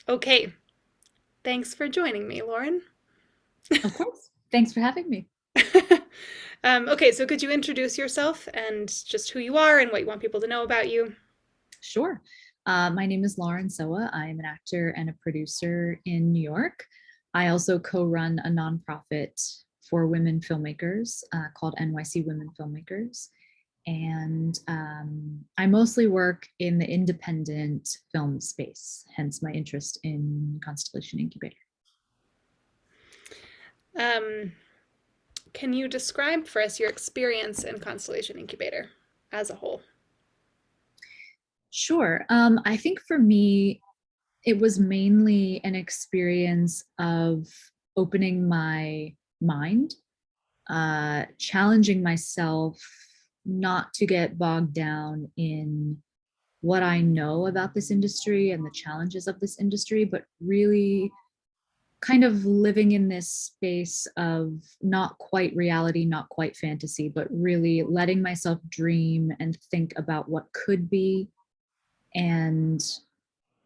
Okay, thanks for joining me, Lauren. Of course. Thanks for having me. Okay, so could you introduce yourself and just who you are and what you want people to know about you? Sure. My name is Lauren Sowa. I'm an actor and a producer in New York. I also co-run a nonprofit for women filmmakers called NYC Women Filmmakers. And I mostly work in the independent film space, hence my interest in Constellation Incubator. Um, can you describe for us your experience in Constellation Incubator as a whole? Sure. I think for me, it was mainly an experience of opening my mind, challenging myself not to get bogged down in what I know about this industry and the challenges of this industry, but really kind of living in this space of not quite reality, not quite fantasy, but really letting myself dream and think about what could be, and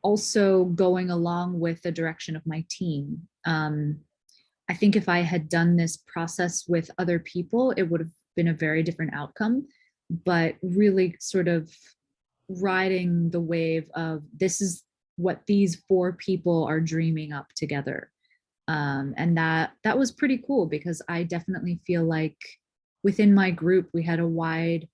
also going along with the direction of my team. I think if I had done this process with other people, it would have been a very different outcome. But really, sort of riding the wave of this is what these four people are dreaming up together, and that was pretty cool because I definitely feel like within my group we had a wide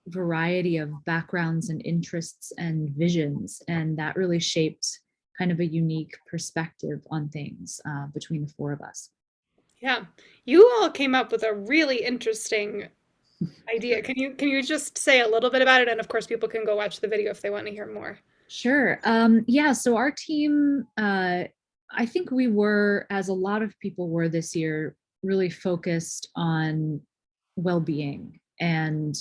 variety of backgrounds and interests and visions, and that really shaped kind of a unique perspective on things between the four of us. Yeah, you all came up with a really interesting idea. Can you just say a little bit about it? And of course, people can go watch the video if they want to hear more. Sure. Yeah, so our team, I think we were, as a lot of people were this year, really focused on well-being. And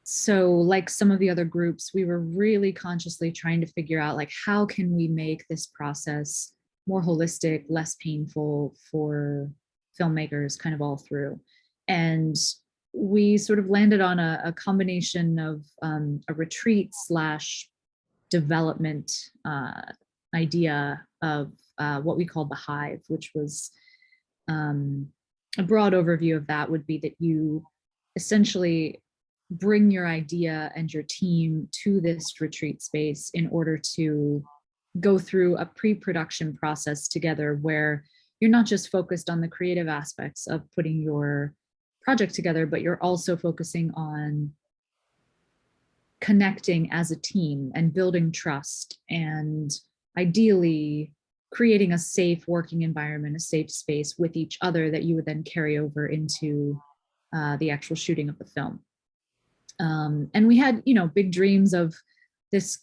so like some of the other groups, we were really consciously trying to figure out like how can we make this process more holistic, less painful for filmmakers kind of all through. And we sort of landed on a combination of a retreat slash development idea of what we called the Hive, which was um, a broad overview of that would be that you essentially bring your idea and your team to this retreat space in order to go through a pre-production process together where you're not just focused on the creative aspects of putting your project together, but you're also focusing on connecting as a team and building trust and ideally creating a safe working environment, a safe space with each other that you would then carry over into the actual shooting of the film. And we had, big dreams of this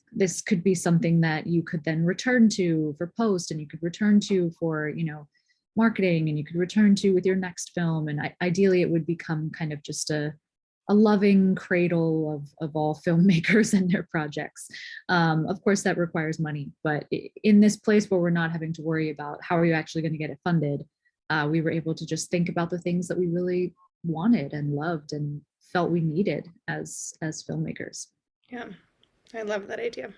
could be something that you could then return to for post, and you could return to for, marketing, and you could return to with your next film. And ideally, it would become kind of just a loving cradle of all filmmakers and their projects. Of course, that requires money, but in this place where we're not having to worry about how are you actually going to get it funded, we were able to just think about the things that we really wanted and loved and felt we needed as filmmakers. Yeah, I love that idea.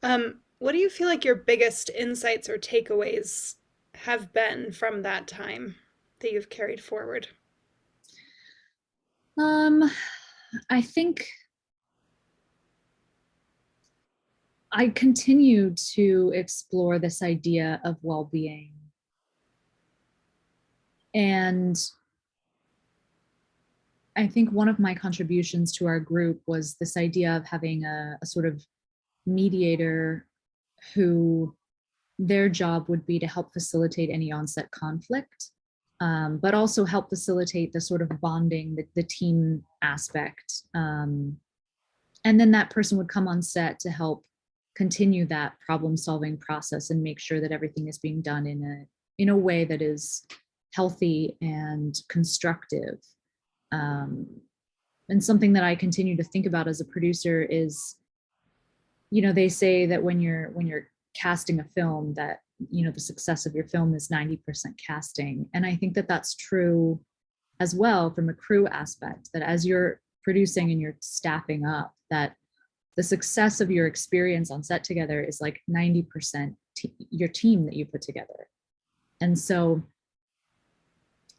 What do you feel like your biggest insights or takeaways have been from that time that you've carried forward? Um, I think I continue to explore this idea of well-being, and I think one of my contributions to our group was this idea of having a sort of mediator who their job would be to help facilitate any onset conflict, but also help facilitate the sort of bonding, the team aspect. And then that person would come on set to help continue that problem solving process and make sure that everything is being done in a way that is healthy and constructive. Um, and something that I continue to think about as a producer is, they say that when you're casting a film, that the success of your film is 90% casting, and I think that that's true as well from a crew aspect, that as you're producing and you're staffing up, that the success of your experience on set together is like 90% your team that you put together. And so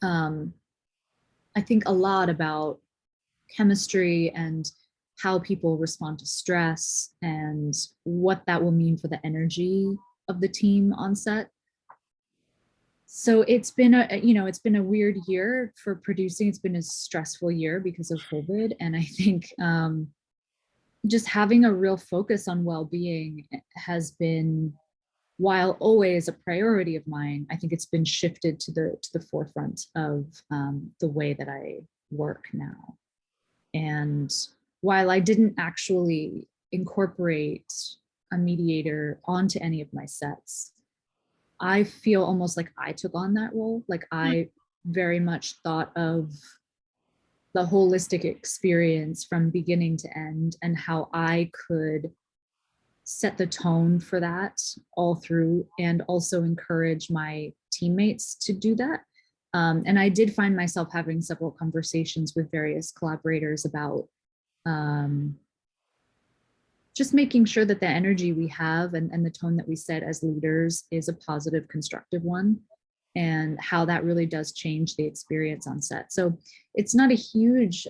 I think a lot about chemistry and how people respond to stress and what that will mean for the energy of the team on set. So it's been it's been a weird year for producing. It's been a stressful year because of COVID. And I think just having a real focus on well-being has been, while always a priority of mine, I think it's been shifted to the forefront of the way that I work now. And while I didn't actually incorporate a mediator onto any of my sets, I feel almost like I took on that role. Like I very much thought of the holistic experience from beginning to end and how I could set the tone for that all through, and also encourage my teammates to do that. And I did find myself having several conversations with various collaborators about just making sure that the energy we have and the tone that we set as leaders is a positive, constructive one, and how that really does change the experience on set. So it's not a huge,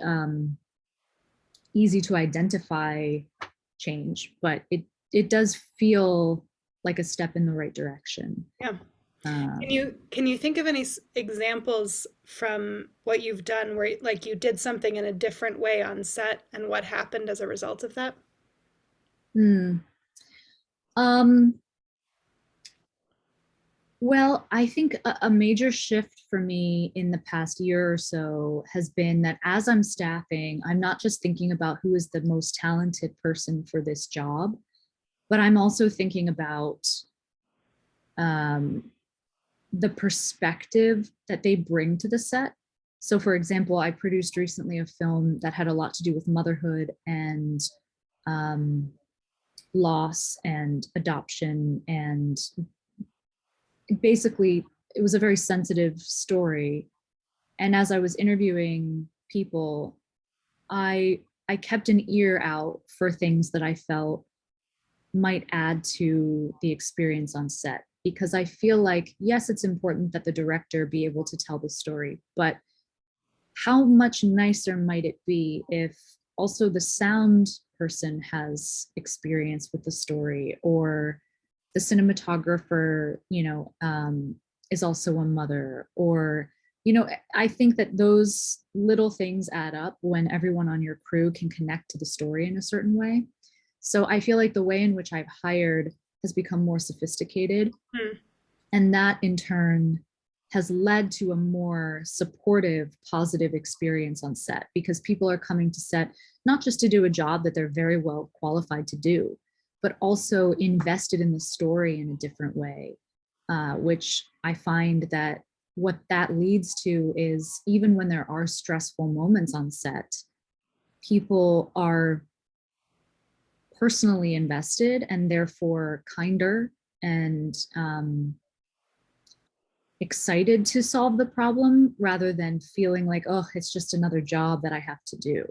easy to identify change, but it does feel like a step in the right direction. Yeah. Can you think of any examples from what you've done where like you did something in a different way on set and what happened as a result of that? Hmm. Um, well, I think a major shift for me in the past year or so has been that as I'm staffing, I'm not just thinking about who is the most talented person for this job, but I'm also thinking about the perspective that they bring to the set. So, for example, I produced recently a film that had a lot to do with motherhood and loss and adoption. And basically, it was a very sensitive story. And as I was interviewing people, I kept an ear out for things that I felt might add to the experience on set, because I feel like, yes, it's important that the director be able to tell the story, but how much nicer might it be if also the sound person has experience with the story, or the cinematographer, is also a mother, or, I think that those little things add up when everyone on your crew can connect to the story in a certain way. So I feel like the way in which I've hired has become more sophisticated. Hmm. And that in turn has led to a more supportive, positive experience on set, because people are coming to set not just to do a job that they're very well qualified to do, but also invested in the story in a different way, which I find that what that leads to is, even when there are stressful moments on set, people are personally invested and therefore kinder and excited to solve the problem, rather than feeling like, oh, it's just another job that I have to do.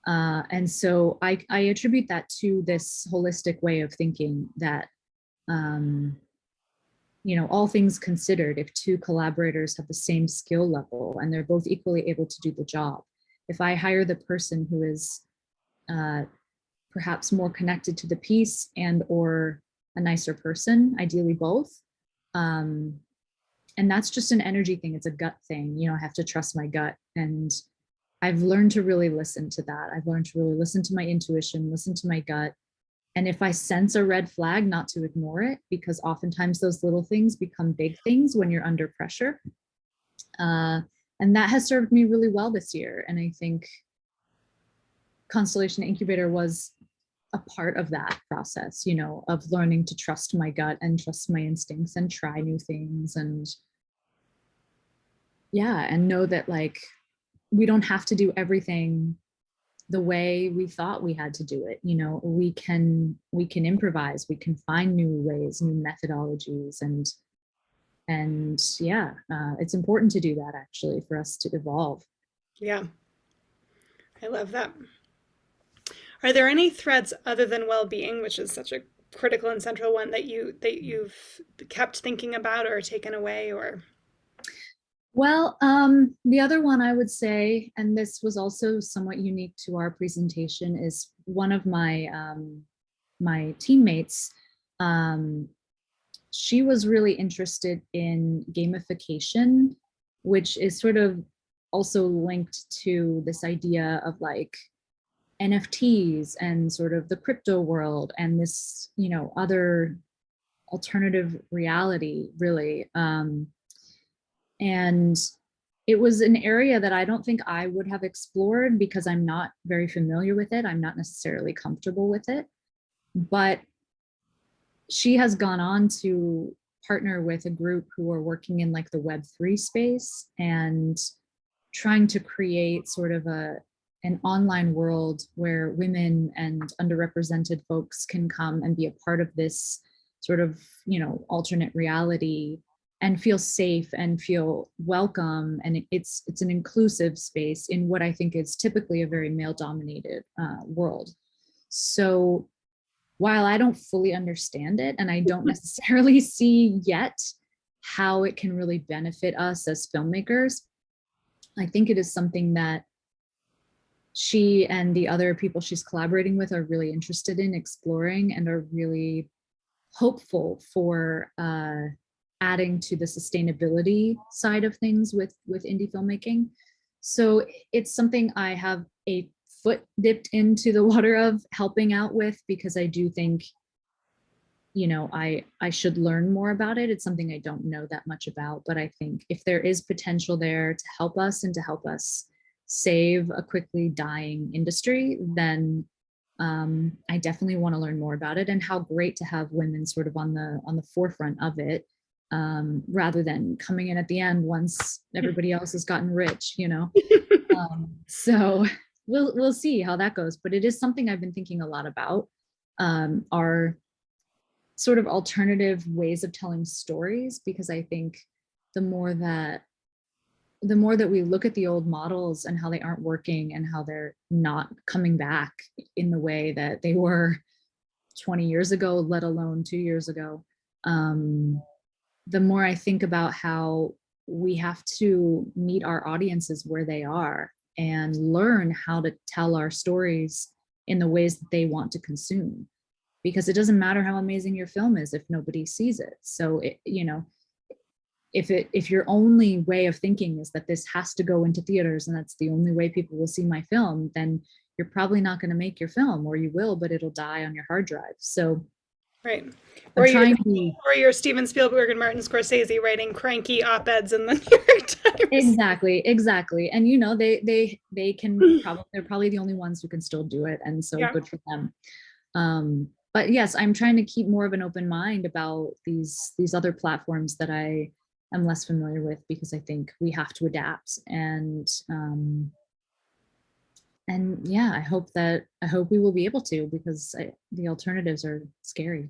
And so I attribute that to this holistic way of thinking that, all things considered, if two collaborators have the same skill level and they're both equally able to do the job, if I hire the person who is perhaps more connected to the piece and or a nicer person, ideally both, and that's just an energy thing. It's a gut thing. I have to trust my gut. And I've learned to really listen to that. I've learned to really listen to my intuition, listen to my gut. And if I sense a red flag, not to ignore it, because oftentimes those little things become big things when you're under pressure. And that has served me really well this year. And I think Constellation Incubator was a part of that process, of learning to trust my gut and trust my instincts and try new things, and and know that, like, we don't have to do everything the way we thought we had to do it. We can improvise, we can find new ways, new methodologies, and it's important to do that, actually, for us to evolve. Yeah, I love that. Are there any threads other than well-being, which is such a critical and central one that you've kept thinking about or taken away or? Well, the other one I would say, and this was also somewhat unique to our presentation, is one of my teammates. Um, she was really interested in gamification, which is sort of also linked to this idea of like NFTs and sort of the crypto world and this, other alternative reality, really. And it was an area that I don't think I would have explored because I'm not very familiar with it. I'm not necessarily comfortable with it. But she has gone on to partner with a group who are working in like the Web3 space and trying to create sort of an online world where women and underrepresented folks can come and be a part of this sort of, alternate reality and feel safe and feel welcome. And it's an inclusive space in what I think is typically a very male dominated world. So while I don't fully understand it and I don't necessarily see yet how it can really benefit us as filmmakers, I think it is something that she and the other people she's collaborating with are really interested in exploring and are really hopeful for adding to the sustainability side of things with indie filmmaking. So it's something I have a foot dipped into the water of helping out with because I do think I should learn more about it. It's something I don't know that much about, but I think if there is potential there to help us and to help us save a quickly dying industry, then I definitely want to learn more about it, and how great to have women sort of on the forefront of it, rather than coming in at the end once everybody else has gotten rich. So we'll see how that goes, but it is something I've been thinking a lot about. Our sort of alternative ways of telling stories, because I think the more that we look at the old models and how they aren't working and how they're not coming back in the way that they were 20 years ago, let alone 2 years ago, the more I think about how we have to meet our audiences where they are and learn how to tell our stories in the ways that they want to consume, because it doesn't matter how amazing your film is if nobody sees it. So if your only way of thinking is that this has to go into theaters and that's the only way people will see my film, then you're probably not going to make your film, or you will, but it'll die on your hard drive. So Right. I'm Or you're trying to be or you're Steven Spielberg and Martin Scorsese writing cranky op-eds in the New York Times. exactly. And they can probably, they're probably the only ones who can still do it. And so Yeah. good for them. But yes, I'm trying to keep more of an open mind about these other platforms that I am less familiar with, because I think we have to adapt. And yeah, I hope we will be able to, because the alternatives are scary.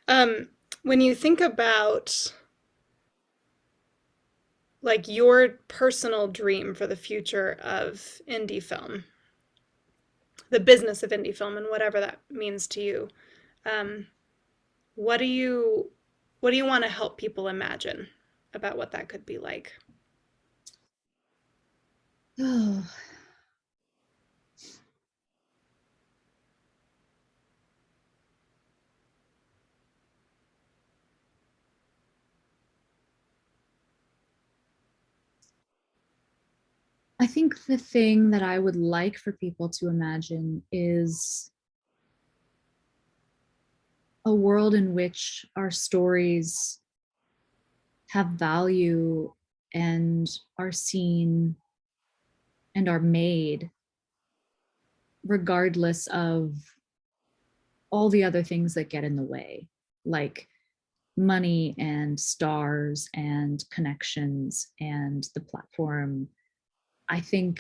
Um, when you think about like your personal dream for the future of indie film, the business of indie film, and whatever that means to you, um, what do you want to help people imagine about what that could be like? Oh, I think the thing that I would like for people to imagine is a world in which our stories have value and are seen and are made regardless of all the other things that get in the way, like money and stars and connections and the platform. I think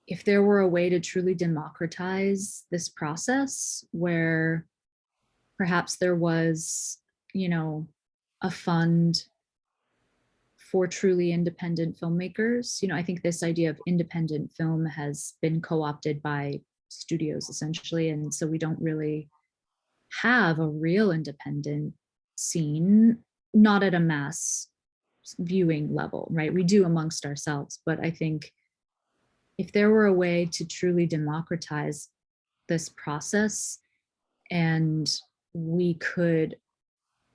if there were a way to truly democratize this process, where perhaps there was, a fund for truly independent filmmakers. You know, I think this idea of independent film has been co-opted by studios essentially, and so we don't really have a real independent scene, not at a mass viewing level, right? We do amongst ourselves, but I think if there were a way to truly democratize this process and we could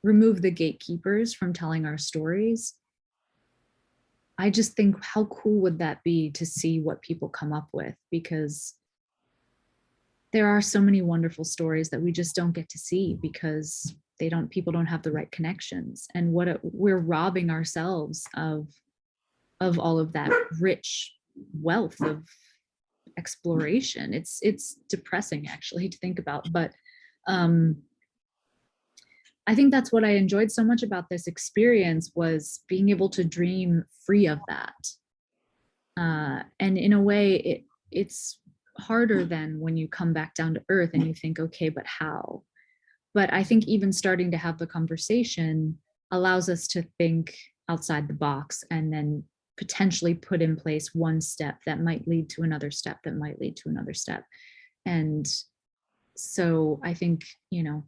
remove the gatekeepers from telling our stories, I just think how cool would that be to see what people come up with, because there are so many wonderful stories that we just don't get to see because people don't have the right connections. And we're robbing ourselves of all of that rich wealth of exploration. It's depressing actually to think about, but I think that's what I enjoyed so much about this experience, was being able to dream free of that. And in a way, it's harder than when you come back down to earth and you think, okay, but how? But I think even starting to have the conversation allows us to think outside the box and then potentially put in place one step that might lead to another step that might lead to another step. And so I think, you know,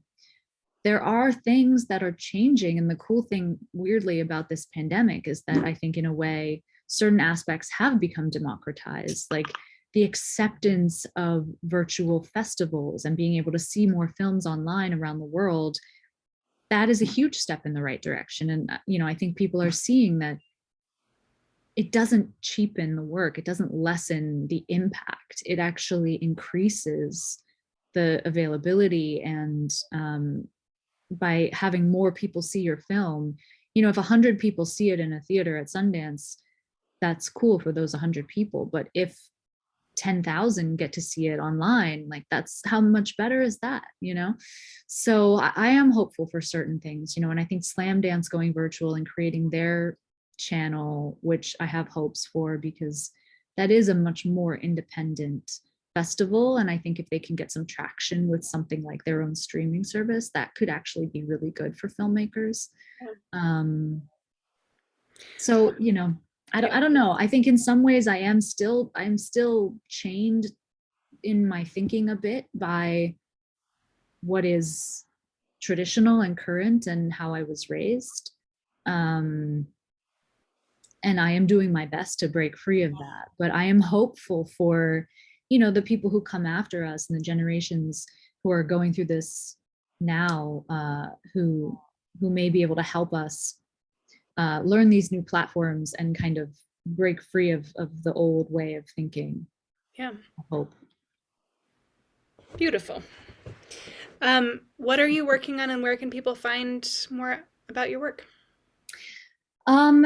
there are things that are changing. And the cool thing, weirdly, about this pandemic is that I think in a way, certain aspects have become democratized, like the acceptance of virtual festivals and being able to see more films online around the world. That is a huge step in the right direction. And, you know, I think people are seeing that it doesn't cheapen the work. It doesn't lessen the impact. It actually increases the availability. And by having more people see your film, you know, if 100 people see it in a theater at Sundance, that's cool for those 100 people. But if 10,000 get to see it online, like that's how much better is that, you know? So I am hopeful for certain things, you know, and I think Slam Dance going virtual and creating their channel, which I have hopes for, because that is a much more independent festival. And I think if they can get some traction with something like their own streaming service, that could actually be really good for filmmakers. So, you know, I don't know. I think in some ways I'm still chained in my thinking a bit by what is traditional and current and how I was raised. And I am doing my best to break free of that. But I am hopeful for, you know, the people who come after us and the generations who are going through this now, who may be able to help us learn these new platforms and kind of break free of the old way of thinking. Yeah. I hope. Beautiful. What are you working on and where can people find more about your work?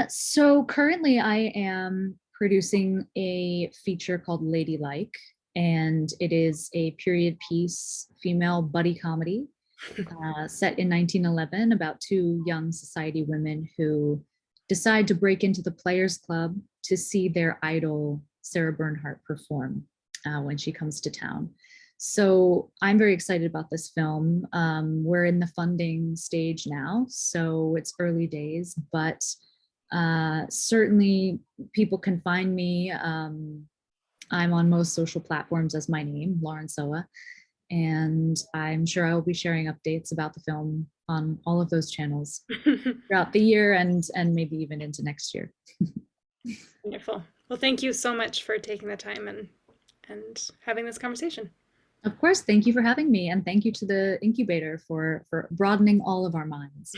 So currently I am producing a feature called Ladylike, and it is a period piece female buddy comedy set in 1911 about two young society women who decide to break into the Players Club to see their idol Sarah Bernhardt perform when she comes to town. So I'm very excited about this film. We're in the funding stage now, so it's early days, but certainly people can find me. I'm on most social platforms as my name, Lauren Sowa, and I'm sure I will be sharing updates about the film on all of those channels throughout the year and maybe even into next year. Wonderful. Well, thank you so much for taking the time and having this conversation. Of course, thank you for having me, and thank you to the incubator for broadening all of our minds.